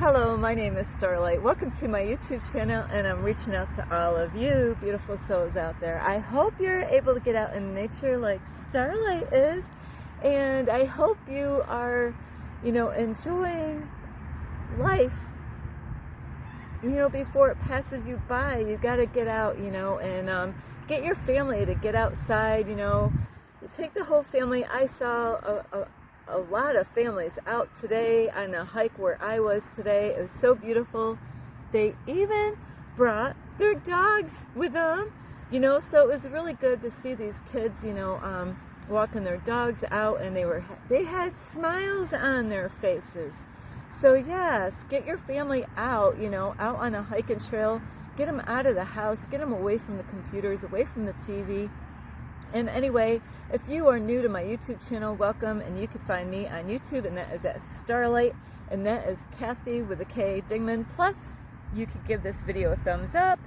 Hello, my name is Starlight. Welcome to my YouTube channel, and I'm reaching out to all of you beautiful souls out there. I hope you're able to get out in nature like Starlight is, and I hope you are, enjoying life, before it passes you by. You got to get out, and get your family to get outside, You take the whole family. I saw a lot of families out today on a hike where I was today. It was so beautiful. They even brought their dogs with them, so it was really good to see these kids, walking their dogs out, and they had smiles on their faces. So yes, get your family out, out on a hiking trail. Get them out of the house, get them away from the computers, away from the TV. And anyway, if you are new to my YouTube channel, welcome, and you can find me on YouTube, and that is at Starlight, and that is Kathy with a K Dingman. Plus, you can give this video a thumbs up,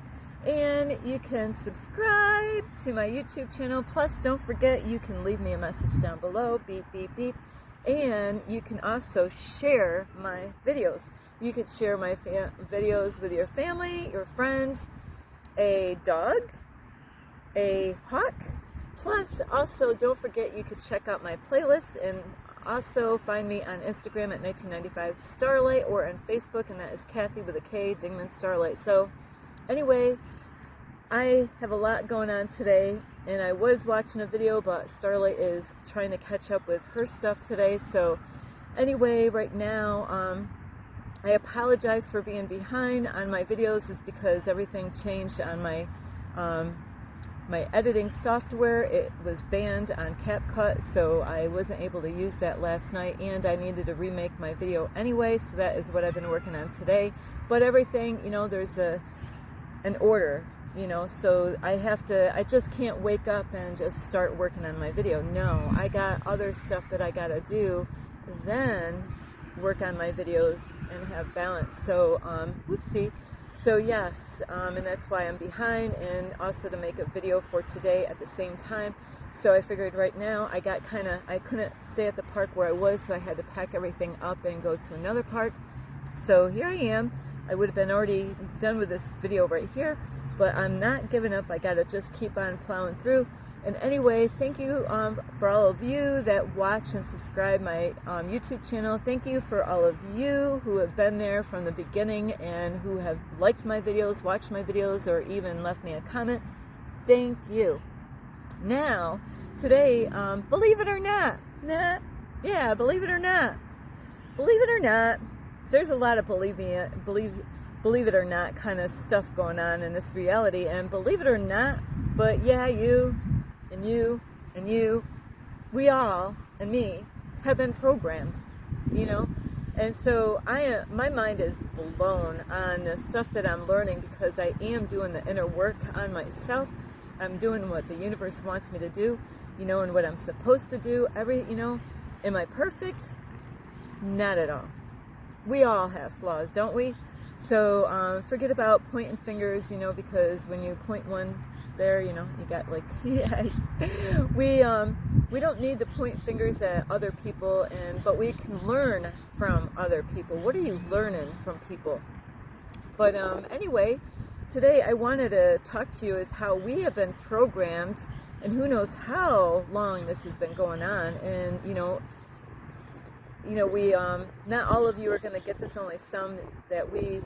and you can subscribe to my YouTube channel. Plus, don't forget, you can leave me a message down below, beep, beep, beep, and you can also share my videos. You can share my videos with your family, your friends, a dog, a hawk. Plus, also, don't forget, you could check out my playlist, and also find me on Instagram at 1995 Starlight, or on Facebook, and that is Kathy with a K Dingman Starlight. So anyway, I have a lot going on today, and I was watching a video, but Starlight is trying to catch up with her stuff today. So anyway, right now, I apologize for being behind on my videos. Is because everything changed on my my editing software. It was banned on CapCut, so I wasn't able to use that last night, and I needed to remake my video anyway, so that is what I've been working on today. But everything, there's an order, so I just can't wake up and just start working on my video. No, I got other stuff that I gotta do, then work on my videos and have balance. So whoopsie. So yes, and that's why I'm behind, and also to make a video for today at the same time. So I figured right now I couldn't stay at the park where I was, so I had to pack everything up and go to another park. So here I am. I would have been already done with this video right here, but I'm not giving up. I gotta just keep on plowing through. And anyway, thank you for all of you that watch and subscribe my YouTube channel. Thank you for all of you who have been there from the beginning and who have liked my videos, watched my videos, or even left me a comment. Thank you. Now, today, believe it or not, believe it or not, there's a lot of believe it or not kind of stuff going on in this reality. And believe it or not, but yeah, you and you and you, we all, and me, have been programmed, and so my mind is blown on the stuff that I'm learning, because I am doing the inner work on myself. I'm doing what the universe wants me to do, and what I'm supposed to do. Am I perfect? Not at all. We all have flaws, don't we? So forget about pointing fingers, because when you point one there, you got like, yeah, we don't need to point fingers at other people, but we can learn from other people. What are you learning from people? But anyway, today I wanted to talk to you is how we have been programmed, and who knows how long this has been going on. And we not all of you are going to get this, only some that we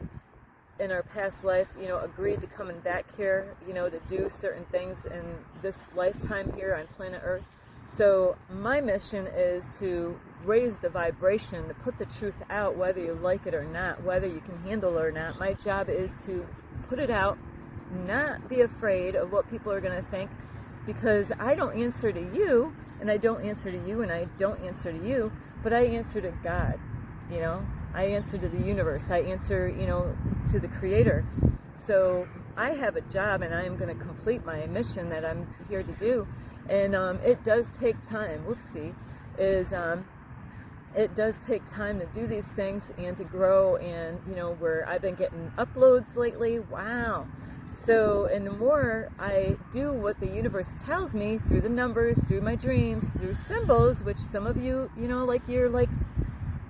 in our past life, agreed to coming back here, to do certain things in this lifetime here on planet Earth. So my mission is to raise the vibration, to put the truth out, whether you like it or not, whether you can handle it or not. My job is to put it out, not be afraid of what people are going to think, because I don't answer to you, and I don't answer to you, and I don't answer to you, but I answer to God, I answer to the universe. I answer, to the Creator. So I have a job, and I am going to complete my mission that I'm here to do. And it does take time. Whoopsie. It does take time to do these things and to grow. And where I've been getting uploads lately. Wow. So, and the more I do what the universe tells me through the numbers, through my dreams, through symbols, which some of you, like you're like,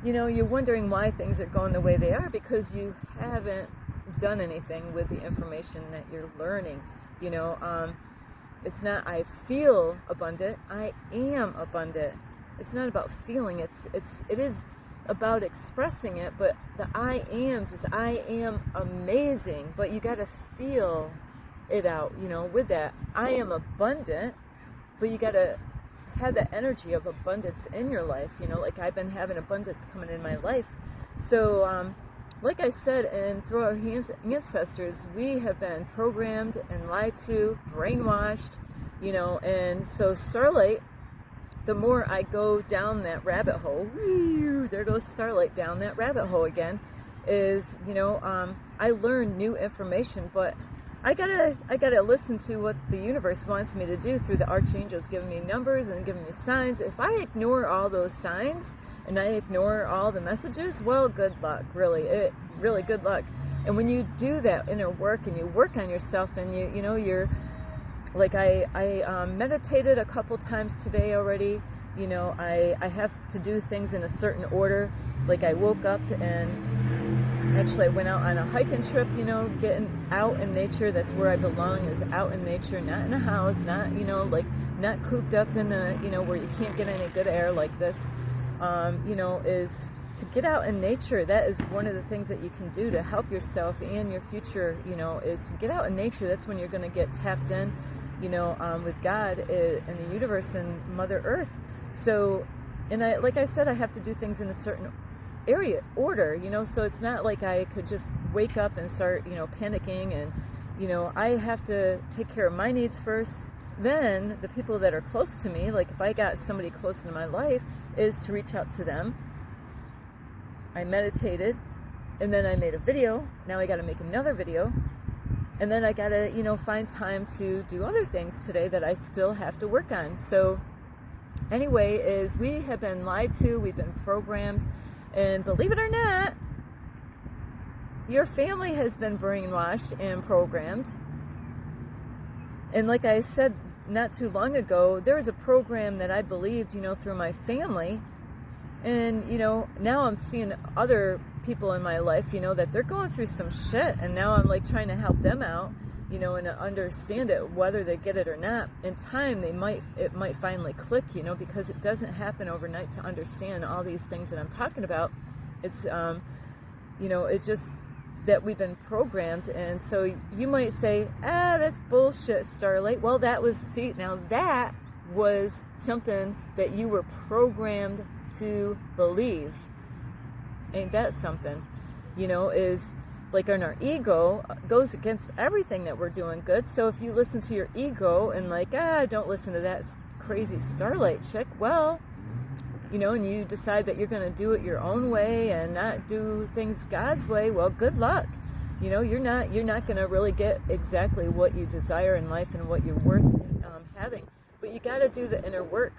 you're wondering why things are going the way they are, because you haven't done anything with the information that you're learning. It's not I feel abundant, I am abundant. It's not about feeling, it is about expressing it, but the I ams is I am amazing, but you got to feel it out, with that. I am abundant, but you got to have that energy of abundance in your life, like I've been having abundance coming in my life. So, like I said, and through our ancestors, we have been programmed and lied to, brainwashed, and so Starlight, the more I go down that rabbit hole, there goes Starlight down that rabbit hole again, is, I learn new information, but I gotta listen to what the universe wants me to do through the archangels giving me numbers and giving me signs. If I ignore all those signs and I ignore all the messages, well, good luck, really good luck. And when you do that inner work and you work on yourself, and you're like, I meditated a couple times today already. I have to do things in a certain order. Like I woke up and actually I went out on a hiking trip, getting out in nature. That's where I belong, is out in nature, not in a house, not, not cooped up in a, where you can't get any good air like this, is to get out in nature. That is one of the things that you can do to help yourself and your future, is to get out in nature. That's when you're going to get tapped in, with God and the universe and Mother Earth. So, and like I said, I have to do things in a certain order, so it's not like I could just wake up and start, panicking, and, I have to take care of my needs first. Then the people that are close to me, like if I got somebody close in my life, is to reach out to them. I meditated, and then I made a video. Now I got to make another video, and then I got to, find time to do other things today that I still have to work on. So anyway, is we have been lied to, we've been programmed. And believe it or not, your family has been brainwashed and programmed. And like I said not too long ago, there was a program that I believed, through my family. And, now I'm seeing other people in my life, that they're going through some shit. And now I'm like trying to help them out, and to understand it, whether they get it or not. In time, it might finally click, because it doesn't happen overnight to understand all these things that I'm talking about. It's, it just that we've been programmed. And so you might say, that's bullshit, Starlight. Well, that was something that you were programmed to believe. Ain't that something? Is like, in our ego goes against everything that we're doing good. So if you listen to your ego and like, don't listen to that crazy Starlight chick, well, and you decide that you're going to do it your own way and not do things God's way, well, good luck. You're not going to really get exactly what you desire in life and what you're worth having. But you got to do the inner work.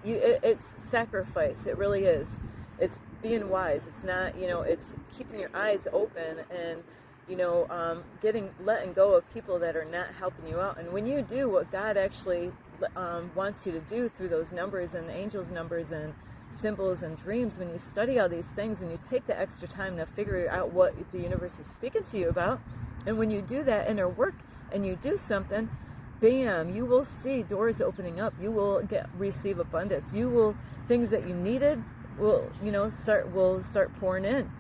It's sacrifice. It really is. It's being wise. It's not, it's keeping your eyes open and, letting go of people that are not helping you out. And when you do what God actually wants you to do through those numbers and angels' numbers and symbols and dreams, when you study all these things and you take the extra time to figure out what the universe is speaking to you about, and when you do that inner work and you do something, bam, you will see doors opening up. You will receive abundance. Things that you needed will start pouring in.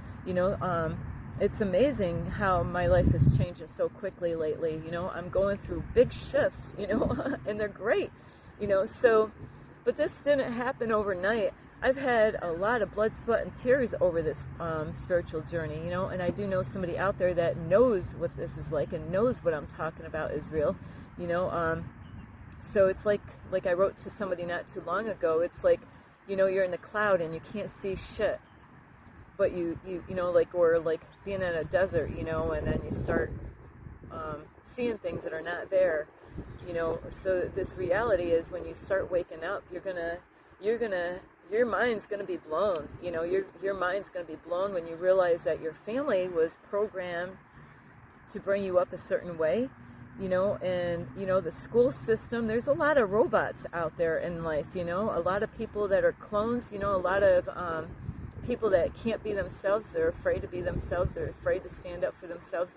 It's amazing how my life is changing so quickly lately. I'm going through big shifts, and they're great, but this didn't happen overnight. I've had a lot of blood, sweat, and tears over this spiritual journey, and I do know somebody out there that knows what this is like and knows what I'm talking about is real, so it's like I wrote to somebody not too long ago. It's like, you're in the cloud and you can't see shit. But or like being in a desert, and then you start seeing things that are not there, So this reality is when you start waking up, your mind's gonna be blown. Your mind's gonna be blown when you realize that your family was programmed to bring you up a certain way, and the school system. There's a lot of robots out there in life, a lot of people that are clones, a lot of people that can't be themselves. They're afraid to be themselves. They're afraid to stand up for themselves.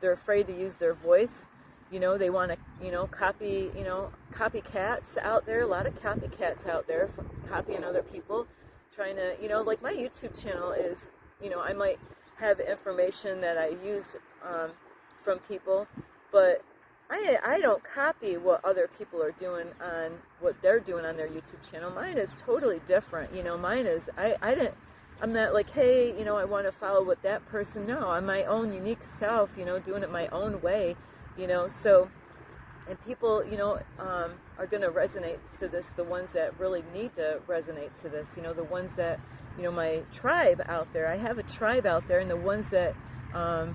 They're afraid to use their voice. You know, they want to, you know, copy, you know, copycats out there. A lot of copycats out there copying other people, trying to, you know, like my YouTube channel is, you know, I might have information that I used from people, but I don't copy what other people are doing on what they're doing on their YouTube channel. Mine is totally different. You know, mine is, I'm not like, hey, you know, I want to follow what that person. No, I'm my own unique self, you know, doing it my own way, you know. So, and people, you know, are going to resonate to this, the ones that really need to resonate to this, you know, the ones that, you know, my tribe out there, I have a tribe out there, and the ones that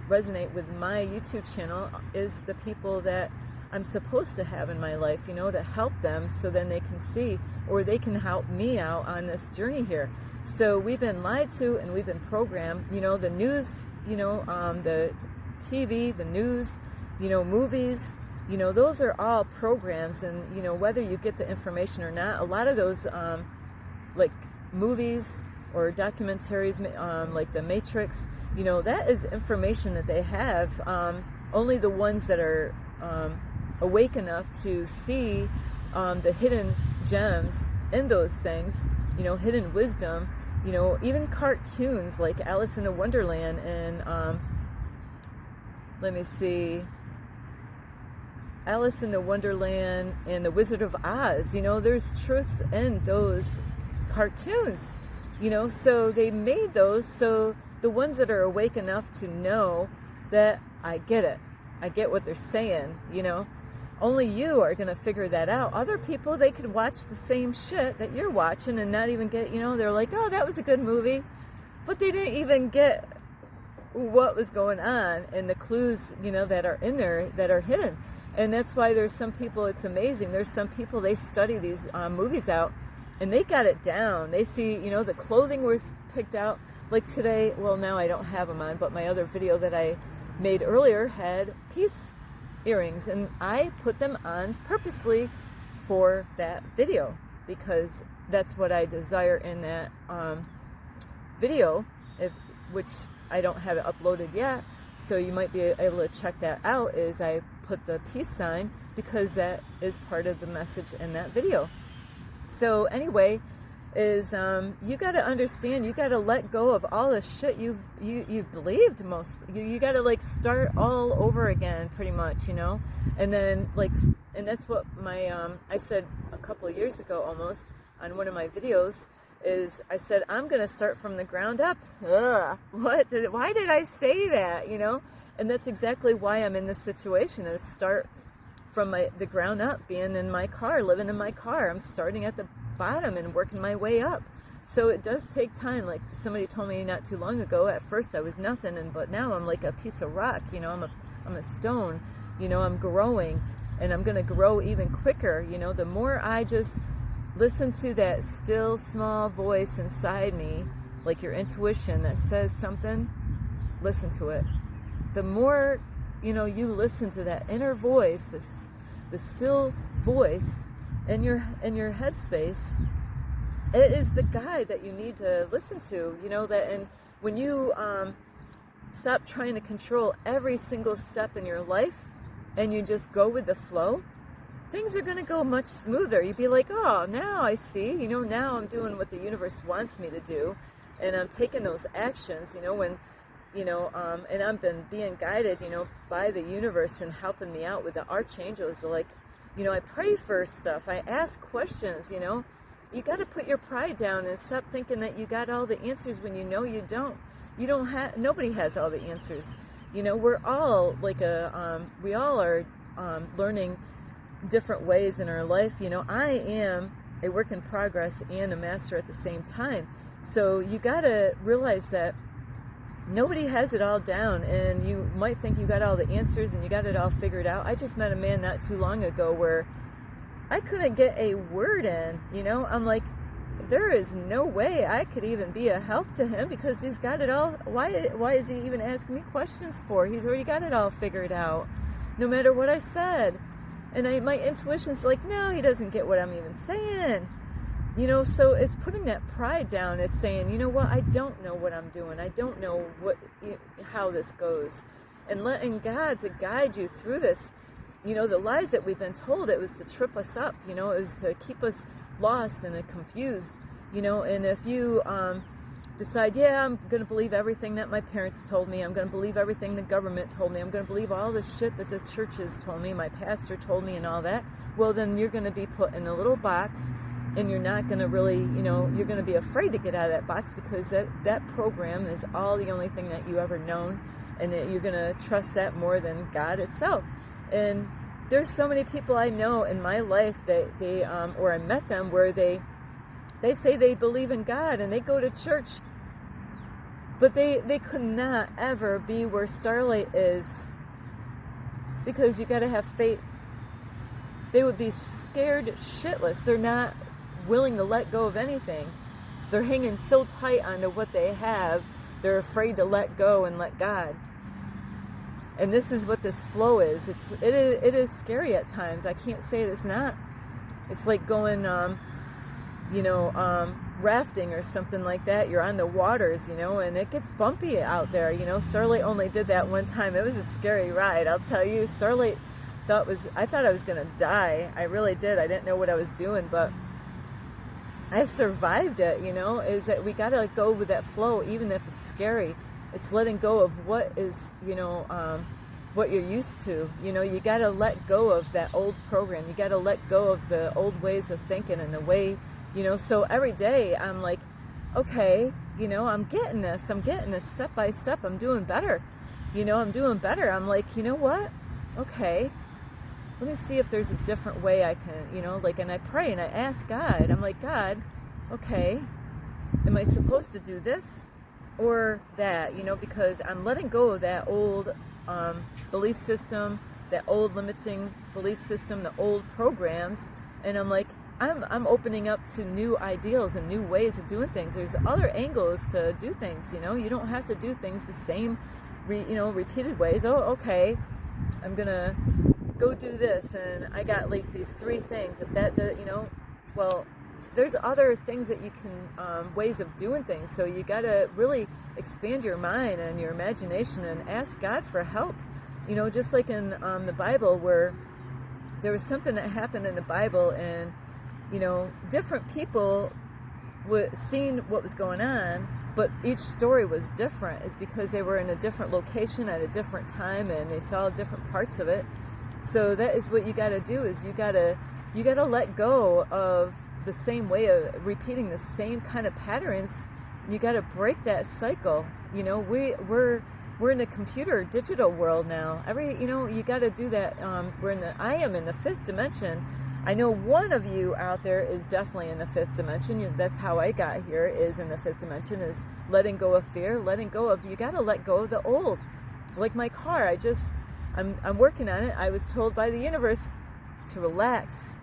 resonate with my YouTube channel is the people that I'm supposed to have in my life, you know, to help them so then they can see, or they can help me out on this journey here. So we've been lied to and we've been programmed, you know, the news, you know, the TV, the news, you know, movies, you know, those are all programs. And, you know, whether you get the information or not, a lot of those like movies or documentaries, like The Matrix, you know, that is information that they have. Only the ones that are awake enough to see the hidden gems in those things, you know, hidden wisdom, you know, even cartoons like Alice in the Wonderland and let me see, Alice in the Wonderland and the Wizard of Oz, you know, there's truths in those cartoons, you know, so they made those so the ones that are awake enough to know that I get it, I get what they're saying, you know, only you are going to figure that out. Other people, they could watch the same shit that you're watching and not even get, you know, they're like, oh, that was a good movie, but they didn't even get what was going on and the clues, you know, that are in there that are hidden. And that's why there's some people, it's amazing, there's some people, they study these movies out and they got it down. They see, you know, the clothing was picked out. Like today, well, now I don't have them on, but my other video that I made earlier had peace earrings, and I put them on purposely for that video because that's what I desire in that video, which I don't have it uploaded yet, so you might be able to check that out. Is I put the peace sign because that is part of the message in that video. So anyway, is you got to understand, you got to let go of all the shit you believed. You got to like start all over again pretty much, you know. And then like, and that's what my I said a couple of years ago almost on one of my videos, is I said I'm gonna start from the ground up. Why did I say that, you know? And that's exactly why I'm in this situation, is start from the ground up, being in my car, living in my car. I'm starting at the bottom and working my way up. So it does take time. Like somebody told me not too long ago, at first I was nothing, but now I'm like a piece of rock, you know, I'm a stone, you know, I'm growing, and I'm going to grow even quicker, you know, the more I just listen to that still small voice inside me, like your intuition that says something, listen to it. The more, you know, you listen to that inner voice, the still voice in your headspace, it is the guide that you need to listen to, you know, that. And when you stop trying to control every single step in your life and you just go with the flow, things are going to go much smoother. You'd be like, oh, now I see, you know, now I'm doing what the universe wants me to do, and I'm taking those actions, you know, when, you know, and I've been being guided, you know, by the universe and helping me out with the archangels. They're like, you know, I pray for stuff, I ask questions, you know. You got to put your pride down and stop thinking that you got all the answers when you know you don't. You don't have, nobody has all the answers. You know, we're all like we all are learning different ways in our life. You know, I am a work in progress and a master at the same time. So you got to realize that nobody has it all down, and you might think you got all the answers and you got it all figured out. I just met a man not too long ago where I couldn't get a word in, you know. I'm like, there is no way I could even be a help to him because he's got it all. Why is he even asking me questions for? He's already got it all figured out, no matter what I said. And my intuition's like, no, he doesn't get what I'm even saying. You know, so it's putting that pride down. It's saying, you know what, I don't know what I'm doing. I don't know how this goes. And letting God to guide you through this. You know, the lies that we've been told, it was to trip us up. You know, it was to keep us lost and confused. You know, and if you decide, yeah, I'm going to believe everything that my parents told me. I'm going to believe everything the government told me. I'm going to believe all the shit that the churches told me, my pastor told me and all that. Well, then you're going to be put in a little box, and you're not going to really, you know, you're going to be afraid to get out of that box, because that program is all the only thing that you ever known, and that you're going to trust that more than God itself. And there's so many people I know in my life that they, or I met them, where they say they believe in God and they go to church, but they could not ever be where Starlight is, because you got to have faith. They would be scared shitless. They're not willing to let go of anything. They're hanging so tight onto what they have, they're afraid to let go and let God. And this is what this flow is. It is scary at times. I can't say it's not. It's like going rafting or something like that. You're on the waters, you know, and it gets bumpy out there, you know. Starlight only did that one time. It was a scary ride, I'll tell you. Starlight I thought I was gonna die. I really did. I didn't know what I was doing, but I survived it, you know. Is that we gotta let go with that flow, even if it's scary. It's letting go of what is, you know, what you're used to. You know, you gotta let go of that old program. You gotta let go of the old ways of thinking and the way, you know. So every day I'm like, okay, you know, I'm getting this step by step. I'm doing better. You know, I'm doing better. I'm like, you know what? Okay, let me see if there's a different way I can, you know, like, and I pray and I ask God. I'm like, God, okay, am I supposed to do this or that? You know, because I'm letting go of that old belief system, that old limiting belief system, the old programs, and I'm like, I'm opening up to new ideals and new ways of doing things. There's other angles to do things, you know. You don't have to do things the same, repeated ways. Oh, okay, I'm gonna go do this, and I got like these 3 things. If that does, you know, well, there's other things that you can, ways of doing things. So you gotta really expand your mind and your imagination and ask God for help. You know, just like in the Bible, where there was something that happened in the Bible, and you know, different people seen what was going on, but each story was different. It's because they were in a different location at a different time, and they saw different parts of it. So that is what you got to do, is you got to let go of the same way of repeating the same kind of patterns. You got to break that cycle. You know, we're in the computer digital world now. You got to do that. I am in the 5th dimension. I know one of you out there is definitely in the 5th dimension. That's how I got here, is in the 5th dimension, is letting go of fear, letting go of, you got to let go of the old. Like my car, I'm working on it. I was told by the universe to relax.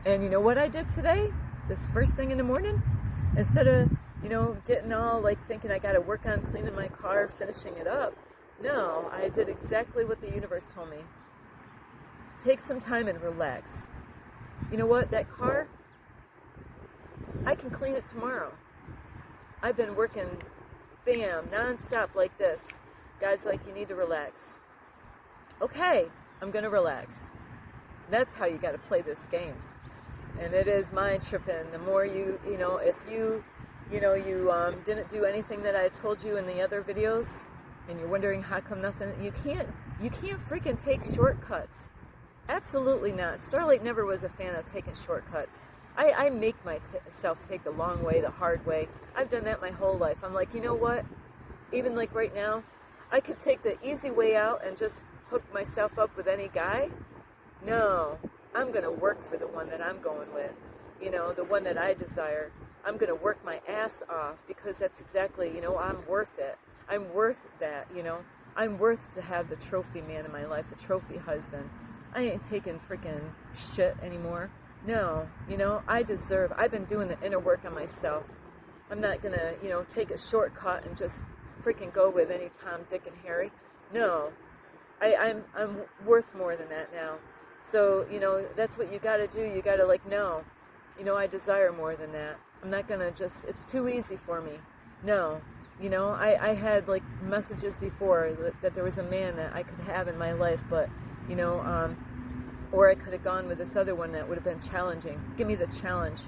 And you know what I did today? This first thing in the morning? Instead of, you know, getting all like thinking I got to work on cleaning my car, finishing it up. No, I did exactly what the universe told me. Take some time and relax. You know what? That car, I can clean it tomorrow. I've been working, bam, nonstop like this. God's like, you need to relax. Okay, I'm going to relax. That's how you got to play this game. And it is mind tripping. The more if you didn't do anything that I told you in the other videos, and you're wondering how come nothing, you can't freaking take shortcuts. Absolutely not. Starlight never was a fan of taking shortcuts. I make myself take the long way, the hard way. I've done that my whole life. I'm like, you know what? Even like right now, I could take the easy way out and just hook myself up with any guy. No, I'm going to work for the one that I'm going with. You know, the one that I desire. I'm going to work my ass off, because that's exactly, you know, I'm worth it. I'm worth that, you know. I'm worth to have the trophy man in my life, the trophy husband. I ain't taking freaking shit anymore. No, you know, I've been doing the inner work on myself. I'm not going to, you know, take a shortcut and just freaking go with any Tom, Dick, and Harry. No, I'm worth more than that now. So, you know, that's what you got to do. You got to, like, no, You know, I desire more than that. I'm not gonna just, it's too easy for me. No. You know, I had like messages before that there was a man that I could have in my life, but, you know, or I could have gone with this other one that would have been challenging. Give me the challenge.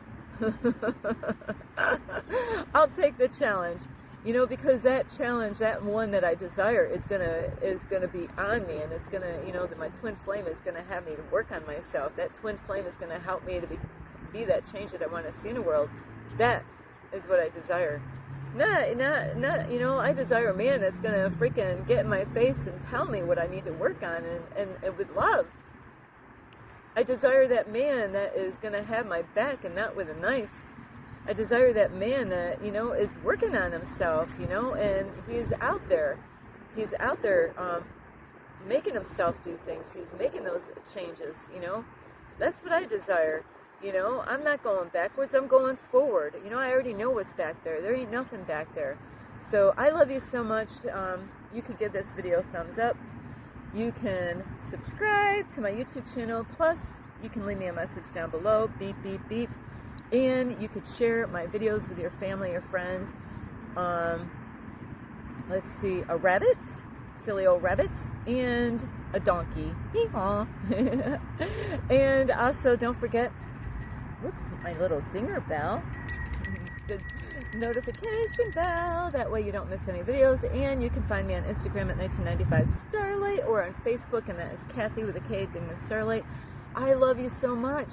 I'll take the challenge. You know, because that challenge, that one that I desire is gonna be on me, and it's gonna, you know, that my twin flame is gonna have me to work on myself. That twin flame is gonna help me to be that change that I want to see in the world. That is what I desire. Not, you know, I desire a man that's gonna freaking get in my face and tell me what I need to work on, and with love. I desire that man that is gonna have my back and not with a knife. I desire that man that, you know, is working on himself, you know, and he's out there making himself do things. He's making those changes, you know. That's what I desire. You know, I'm not going backwards, I'm going forward. You know, I already know what's back there. There ain't nothing back there. So I love you so much. You can give this video a thumbs up. You can subscribe to my YouTube channel. Plus, you can leave me a message down below. Beep, beep, beep. And you could share my videos with your family or friends. Let's see, a rabbit, silly old rabbit, and a donkey. Hee-haw. And also, don't forget, whoops, my little dinger bell, the notification bell. That way you don't miss any videos. And you can find me on Instagram at 1995 Starlight, or on Facebook, and that is Kathy with a K, Ding the Starlight. I love you so much.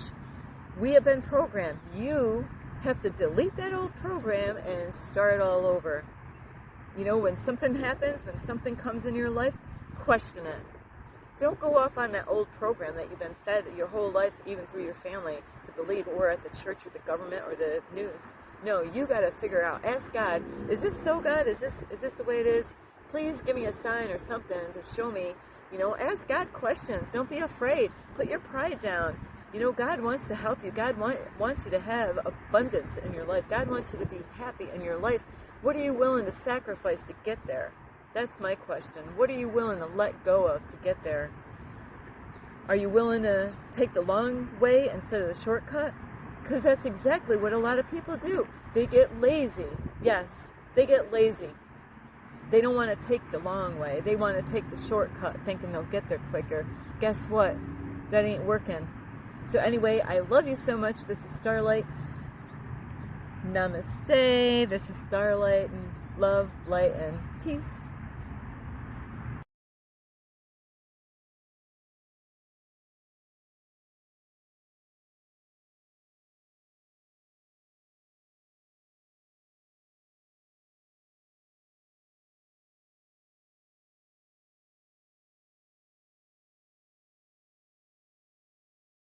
We have been programmed. You have to delete that old program and start all over. You know, when something happens, when something comes in your life, question it. Don't go off on that old program that you've been fed your whole life, even through your family, to believe, or at the church or the government or the news. No, you got to figure out. Ask God, is this so, God? Is this the way it is? Please give me a sign or something to show me. You know, ask God questions. Don't be afraid. Put your pride down. You know, God wants to help you. God wants you to have abundance in your life. God wants you to be happy in your life. What are you willing to sacrifice to get there? That's my question. What are you willing to let go of to get there? Are you willing to take the long way instead of the shortcut? Because that's exactly what a lot of people do. They get lazy. Yes, they get lazy. They don't want to take the long way. They want to take the shortcut, thinking they'll get there quicker. Guess what? That ain't working. So anyway, I love you so much. This is Starlight. Namaste. This is Starlight, and love, light, and peace.